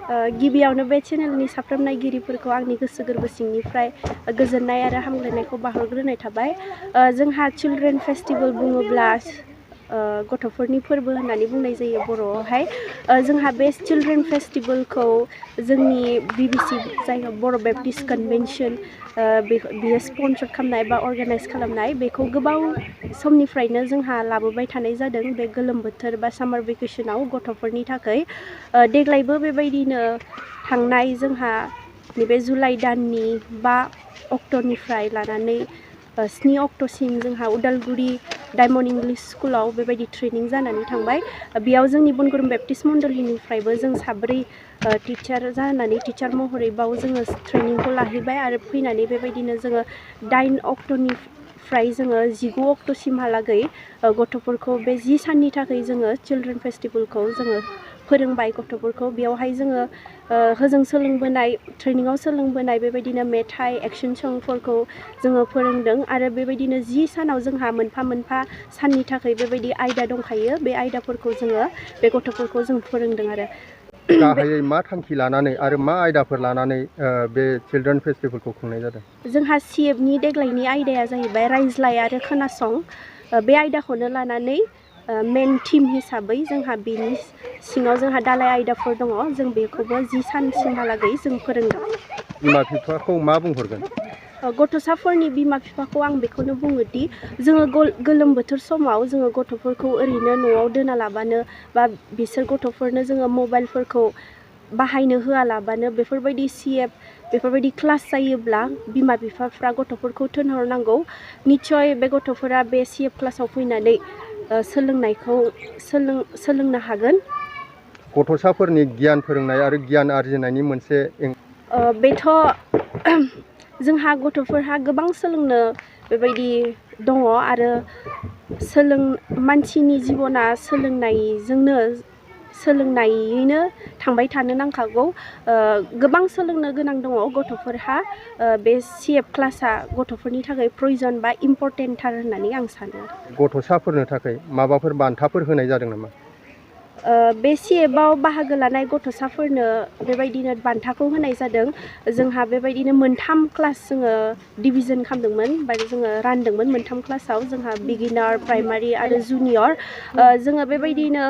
गिबियावनो बे चेनेलनि साफ्रोम नायगिरिफोरखौ आंनि गोसो गोरबो सिंनिफ्राय गोजोननाय आरो हामलायनायखौ बावहरग्रोनाय थाबाय। जोंहा चिल्ड्रेन फेस्टिवल बुङोब्ला गथ'फोरनि फोरबो होननानै बुंनाय जायो बर'आवहाय। जोंहा बे चिल्ड्रेन फेस्टिवलखौ जोंनि BBC जायगायाव बर' बेप्टिस्ट कनभेनसन बियो स्पन्सर खालामनाय बा अर्गानाइज खालामनाय, बेखौ गोबाव समनिफ्रायनो जोंहा लाबोबाय थानाय जादों बे गोलोम बोथोर बा सामार भेकेसनाव गथ'फोरनि थाखाय। देग्लायबो बेबायदिनो थांनाय जोंहा नैबे जुलाइ दाननि 5 अक्ट'निफ्राय लानानै 7 अक्ट'सिम जोंहा उदालगुरि डायमन्ड इंलिश स्कुलाव बेबायदि ट्रेनिं जानानै थांबाय। बेयाव जोंनि बनगुरुम बेप्टिस्ट मण्डलिनिफ्रायबो जों 4 टिचार जानानै टिचार महरै बाव जोङो ट्रेनिंखौ लाहैबाय आरो फैनानै बेबायदिनो जोङो 8 अक्ट'निफ्राय जोङो 19 अक्ट'सिमहालागै गथ'फोरखौ बे 10 साननि थाखाय जोङो चिल्ड्रेन फेस्टिवलखौ जोङो फोरोंबाय गथ'फोरखौ। बेयावहाय जोङो होजों सोलोंबोनाय ट्रेनिङाव सोलोंबोनाय बेबायदिनो मेथाइ एक्सन संफोरखौ जोङो फोरोंदों आरो बेबायदिनो 10 सानाव जोंहा मोनफा मोनफा साननि थाखाय बेबायदि आयदा दंखायो। बे आयदाफोरखौ जोङो बे गथ'फोरखौ जों फोरोंदों आरो गाहायै मा थांखि लानानै आरो मा आयदाफोर लानानै बे चिल्ड्रेन फेस्टिवलखौ खुंनाय जादों? जोंहा CFनि देग्लायनि आयदाया जाहैबाय रायज्लाय आरो खोनासं। बे आयदाखौनो लानानै मेन थिम हिसाबै जोंहा बेनि सिङाव जोंहा दालाय आयदाफोर दङ। जों बेखौबो 10 सानसिमहालागै जों फोरोंदों। बिमा बिफाखौ मा बुंहरगोन? गथ'साफोरनि बिमा बिफाखौ आं बेखौनो बुङोदि जोङो गोलोम बोथोर समाव जोङो गथ'फोरखौ ओरैनो न'आव दोना लाबानो बा बिसोर गथ'फोरनो जोङो मबाइलफोरखौ बाहायनो होआलाबानो बेफोरबायदि CF बेफोरबायदि क्लास जायोब्ला बिमा बिफाफ्रा गथ'फोरखौ थिनहरनांगौ। निस्सय बे गथ'फोरा बे CF क्लासाव फैनानै सोलोंनायखौ सोलोंनो हागोन। गथ'साफोरनि गियान फोरोंनाय आरो गियान आरजिनायनि मोनसे बेथ' जोंहा गथ'फोरहा गोबां सोलोंनो बेबायदि दङ आरो मानसिनि जिबना सोलोंनायैनो थांबाय थानो नांखागौ। गोबां सोलोंनो गोनां दङ गथ'फोरहा। बे CF क्लासआ गथ'फोरनि थाखाय प्रयजन बा इम्परटेन्टथार होननानै आं सानो। गथ'साफोरनो थाखाय माबाफोर बान्थाफोर होनाय जादों नामा? बे CFआव बाहागो लानाय गथ'साफोरनो बेबायदिनो बान्थाखौ होनाय जादों। जोंहा बेबायदिनो 3 क्लास जोङो डिभिजन खालामदोंमोन बा जोङो रानदोंमोन 3 क्लासाव। जोंहा बिगिनार, प्राइमारि आरो जुनियर। जोङो बेबायदिनो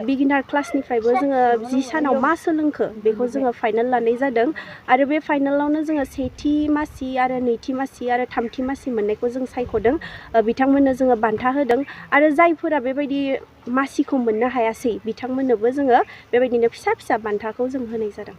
बिगिनार क्लासनिफ्रायबो जोङो 10 सानाव मा सोलोंखो बेखौ जोङो फाइनाल लानाय जादों आरो बे फाइनालावनो जोङो 1थि मासि आरो 2थि मासि आरो 3थि मासि मोननायखौ जों सायख'दों। बिथांमोननो जोङो बान्था होदों आरो जायफोरा बेबायदि मासिखौ मोननो हायासै बिथांमोननोबो जोङो बेबायदिनो फिसा फिसा बान्थाखौ जों होनाय जादों।